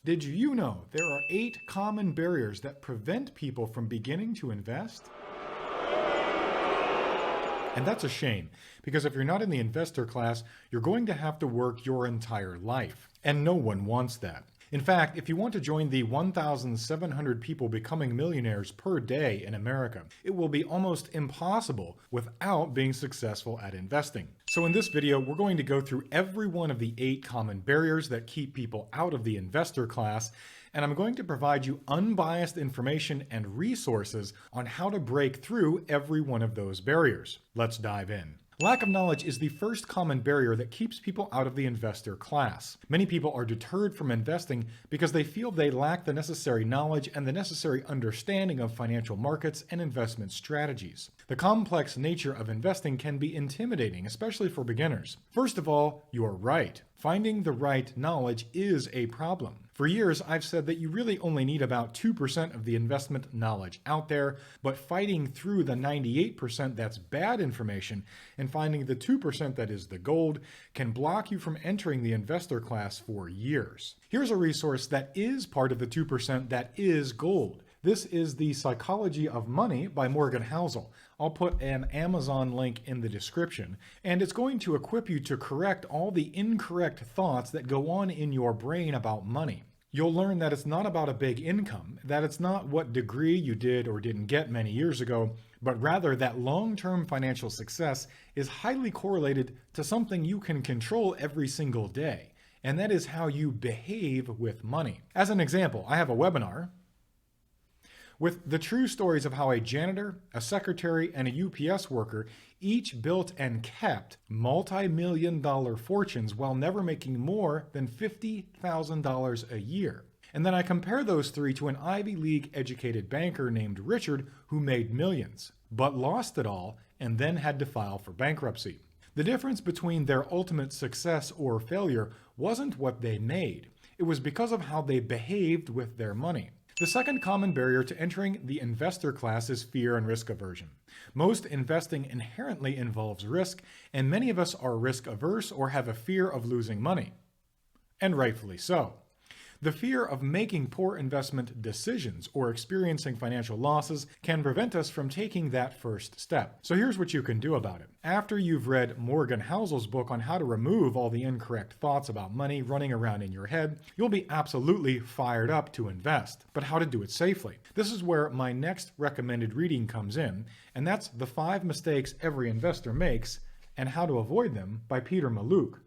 Did you know there are 8 common barriers that prevent people from beginning to invest? And that's a shame, because if you're not in the investor class, you're going to have to work your entire life. And no one wants that. In fact, if you want to join the 1,700 people becoming millionaires per day in America, it will be almost impossible without being successful at investing. So in this video, we're going to go through every one of the 8 common barriers that keep people out of the investor class, and I'm going to provide you unbiased information and resources on how to break through every one of those barriers. Let's dive in. Lack of knowledge is the first common barrier that keeps people out of the investor class. Many people are deterred from investing because they feel they lack the necessary knowledge and the necessary understanding of financial markets and investment strategies. The complex nature of investing can be intimidating, especially for beginners. First of all, you're right. Finding the right knowledge is a problem. For years, I've said that you really only need about 2% of the investment knowledge out there, but fighting through the 98% that's bad information and finding the 2% that is the gold can block you from entering the investor class for years. Here's a resource that is part of the 2% that is gold. This is The Psychology of Money by Morgan Housel. I'll put an Amazon link in the description, and it's going to equip you to correct all the incorrect thoughts that go on in your brain about money. You'll learn that it's not about a big income, that it's not what degree you did or didn't get many years ago, but rather that long-term financial success is highly correlated to something you can control every single day, and that is how you behave with money. As an example, I have a webinar with the true stories of how a janitor, a secretary, and a UPS worker each built and kept multi-million-dollar fortunes while never making more than $50,000 a year. And then I compare those three to an Ivy League educated banker named Richard who made millions, but lost it all and then had to file for bankruptcy. The difference between their ultimate success or failure wasn't what they made. It was because of how they behaved with their money. The second common barrier to entering the investor class is fear and risk aversion. Most investing inherently involves risk, and many of us are risk averse or have a fear of losing money. And rightfully so. The fear of making poor investment decisions or experiencing financial losses can prevent us from taking that first step. So here's what you can do about it. After you've read Morgan Housel's book on how to remove all the incorrect thoughts about money running around in your head, you'll be absolutely fired up to invest. But how to do it safely? This is where my next recommended reading comes in, and that's The 5 Mistakes Every Investor Makes and How to Avoid Them by Peter Mallouk.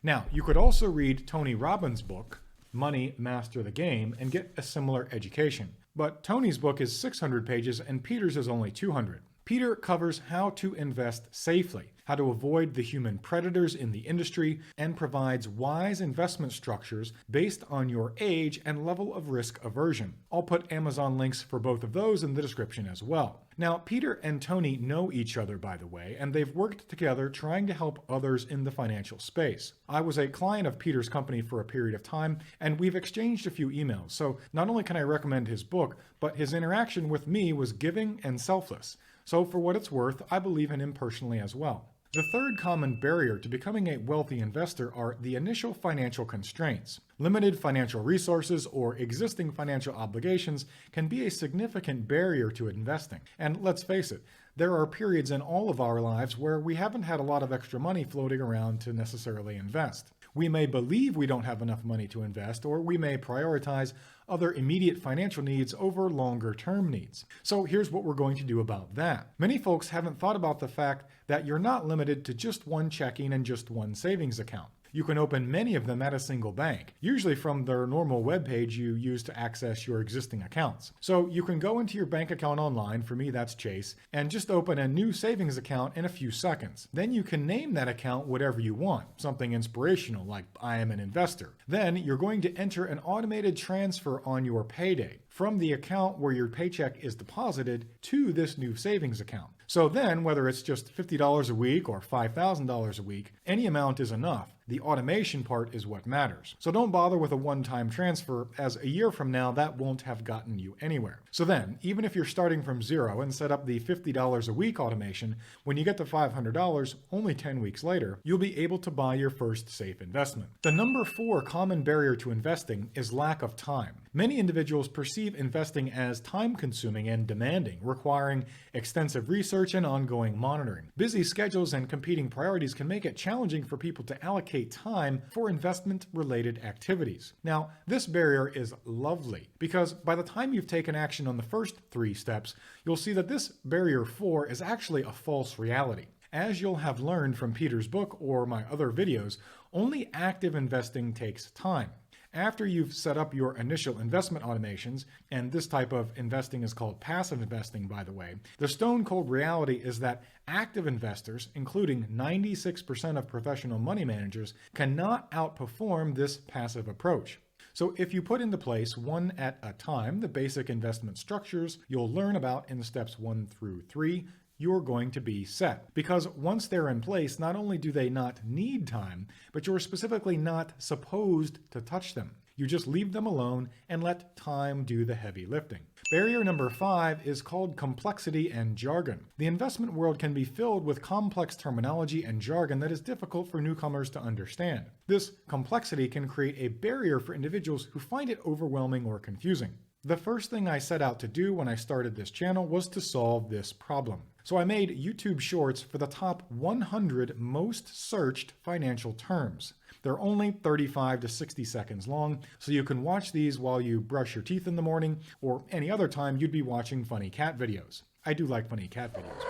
Now, you could also read Tony Robbins' book, Money, Master the Game, and get a similar education. But Tony's book is 600 pages and Peter's is only 200. Peter covers how to invest safely, how to avoid the human predators in the industry, and provides wise investment structures based on your age and level of risk aversion. I'll put Amazon links for both of those in the description as well. Now, Peter and Tony know each other, by the way, and they've worked together trying to help others in the financial space. I was a client of Peter's company for a period of time, and we've exchanged a few emails. So not only can I recommend his book, but his interaction with me was giving and selfless. So for what it's worth, I believe in him personally as well. The third common barrier to becoming a wealthy investor are the initial financial constraints. Limited financial resources or existing financial obligations can be a significant barrier to investing. And let's face it, there are periods in all of our lives where we haven't had a lot of extra money floating around to necessarily invest. We may believe we don't have enough money to invest, or we may prioritize other immediate financial needs over longer-term needs. So here's what we're going to do about that. Many folks haven't thought about the fact that you're not limited to just one checking and just one savings account. You can open many of them at a single bank, usually from their normal webpage you use to access your existing accounts. So you can go into your bank account online, for me that's Chase, and just open a new savings account in a few seconds. Then you can name that account whatever you want, something inspirational like I am an investor. Then you're going to enter an automated transfer on your payday from the account where your paycheck is deposited to this new savings account. So then, whether it's just $50 a week or $5,000 a week, any amount is enough. The automation part is what matters. So don't bother with a one-time transfer, as a year from now that won't have gotten you anywhere. So then, even if you're starting from zero and set up the $50 a week automation, when you get to $500 only 10 weeks later, you'll be able to buy your first safe investment. The number 4 common barrier to investing is lack of time. Many individuals perceive investing as time-consuming and demanding, requiring extensive research and ongoing monitoring. Busy schedules and competing priorities can make it challenging for people to allocate time for investment-related activities. Now, this barrier is lovely because by the time you've taken action on the first 3 steps, you'll see that this barrier 4 is actually a false reality. As you'll have learned from Peter's book or my other videos, only active investing takes time. After you've set up your initial investment automations, and this type of investing is called passive investing, by the way, the stone cold reality is that active investors, including 96% of professional money managers, cannot outperform this passive approach. So if you put into place, one at a time, the basic investment structures you'll learn about in steps 1 through 3, you're going to be set. Because once they're in place, not only do they not need time, but you're specifically not supposed to touch them. You just leave them alone and let time do the heavy lifting. Barrier number 5 is called complexity and jargon. The investment world can be filled with complex terminology and jargon that is difficult for newcomers to understand. This complexity can create a barrier for individuals who find it overwhelming or confusing. The first thing I set out to do when I started this channel was to solve this problem. So I made YouTube shorts for the top 100 most searched financial terms. They're only 35 to 60 seconds long, so you can watch these while you brush your teeth in the morning or any other time you'd be watching funny cat videos. I do like funny cat videos.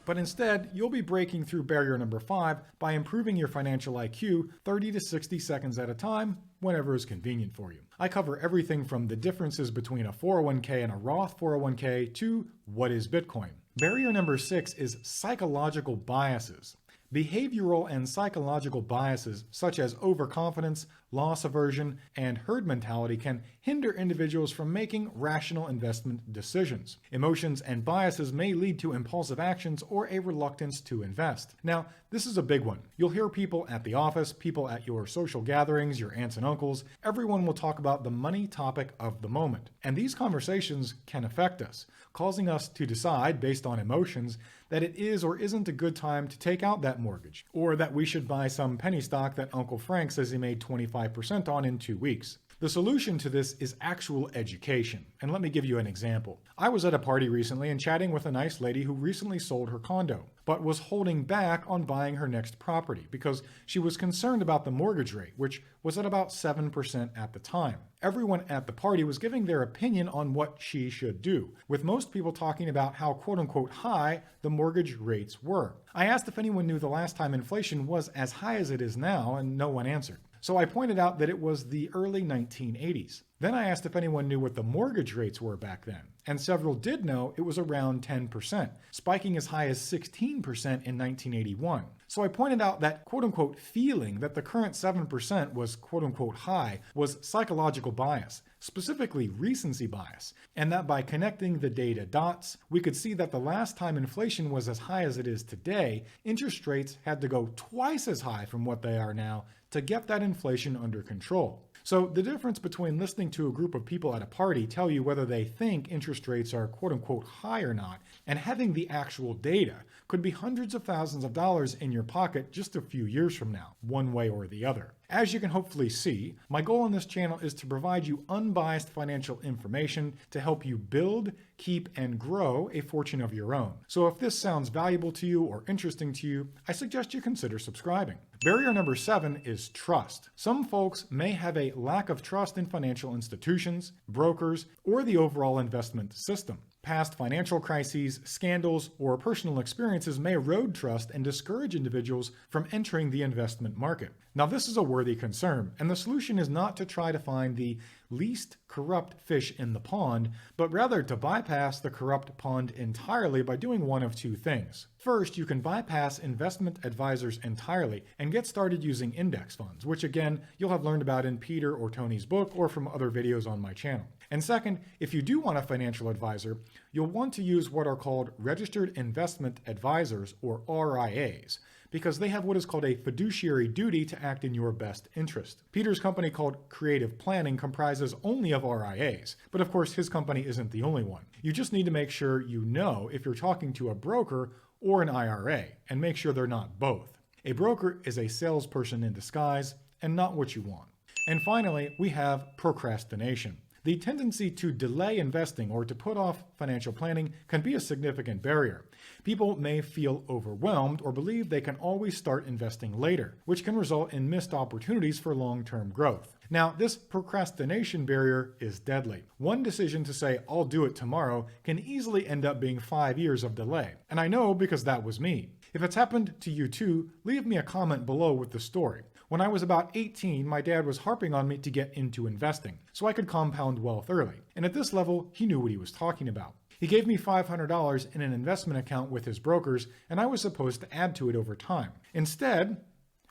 But instead, you'll be breaking through barrier number 5 by improving your financial IQ 30 to 60 seconds at a time, whenever is convenient for you. I cover everything from the differences between a 401k and a Roth 401k to what is Bitcoin. Barrier number 6 is psychological biases. Behavioral and psychological biases such as overconfidence, loss aversion, and herd mentality can hinder individuals from making rational investment decisions. Emotions and biases may lead to impulsive actions or a reluctance to invest. Now, this is a big one. You'll hear people at the office, people at your social gatherings, your aunts and uncles. Everyone will talk about the money topic of the moment. And these conversations can affect us, causing us to decide based on emotions that it is or isn't a good time to take out that mortgage, or that we should buy some penny stock that Uncle Frank says he made 25% on in 2 weeks. The solution to this is actual education. And let me give you an example. I was at a party recently and chatting with a nice lady who recently sold her condo, but was holding back on buying her next property because she was concerned about the mortgage rate, which was at about 7% at the time. Everyone at the party was giving their opinion on what she should do, with most people talking about how quote-unquote high the mortgage rates were. I asked if anyone knew the last time inflation was as high as it is now, and no one answered. So I pointed out that it was the early 1980s. Then I asked if anyone knew what the mortgage rates were back then, and several did know it was around 10%, spiking as high as 16% in 1981. So I pointed out that quote-unquote feeling that the current 7% was quote-unquote high was psychological bias, specifically recency bias, and that by connecting the data dots, we could see that the last time inflation was as high as it is today, interest rates had to go twice as high from what they are now to get that inflation under control. So the difference between listening to a group of people at a party tell you whether they think interest rates are quote-unquote high or not, and having the actual data could be hundreds of thousands of dollars in your pocket just a few years from now, one way or the other. As you can hopefully see, my goal on this channel is to provide you unbiased financial information to help you build, keep, and grow a fortune of your own. So if this sounds valuable to you or interesting to you, I suggest you consider subscribing. Barrier number 7 is trust. Some folks may have a lack of trust in financial institutions, brokers, or the overall investment system. Past financial crises, scandals, or personal experiences may erode trust and discourage individuals from entering the investment market. Now, this is a worthy concern, and the solution is not to try to find the least corrupt fish in the pond, but rather to bypass the corrupt pond entirely by doing one of two things. First, you can bypass investment advisors entirely and get started using index funds, which again, you'll have learned about in Peter or Tony's book or from other videos on my channel. And second, if you do want a financial advisor, you'll want to use what are called registered investment advisors, or RIAs. because they have what is called a fiduciary duty to act in your best interest. Peter's company, called Creative Planning, comprises only of RIAs, but of course his company isn't the only one. You just need to make sure you know if you're talking to a broker or an IRA, and make sure they're not both. A broker is a salesperson in disguise and not what you want. And finally, we have procrastination. The tendency to delay investing or to put off financial planning can be a significant barrier. People may feel overwhelmed or believe they can always start investing later, which can result in missed opportunities for long-term growth. Now, this procrastination barrier is deadly. One decision to say, "I'll do it tomorrow," can easily end up being 5 years of delay. And I know because that was me. If it's happened to you too, leave me a comment below with the story. When I was about 18, my dad was harping on me to get into investing, so I could compound wealth early. And at this level, he knew what he was talking about. He gave me $500 in an investment account with his brokers, and I was supposed to add to it over time. Instead,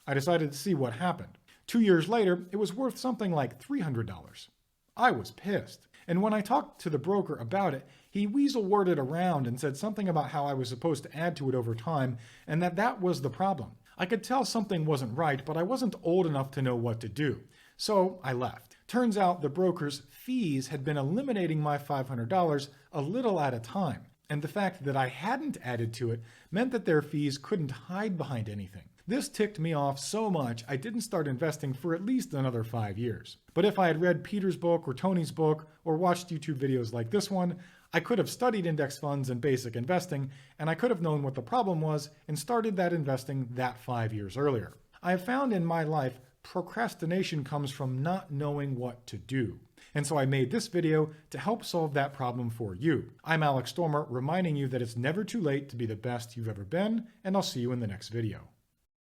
I decided to see what happened. 2 years later, it was worth something like $300. I was pissed. And when I talked to the broker about it, he weasel-worded around and said something about how I was supposed to add to it over time, and that was the problem. I could tell something wasn't right, but I wasn't old enough to know what to do. So I left. Turns out the broker's fees had been eliminating my $500 a little at a time. And the fact that I hadn't added to it meant that their fees couldn't hide behind anything. This ticked me off so much I didn't start investing for at least another 5 years. But if I had read Peter's book or Tony's book or watched YouTube videos like this one, I could have studied index funds and basic investing, and I could have known what the problem was and started that investing that 5 years earlier. I have found in my life procrastination comes from not knowing what to do. And so I made this video to help solve that problem for you. I'm Alex Stoermer, reminding you that it's never too late to be the best you've ever been, and I'll see you in the next video.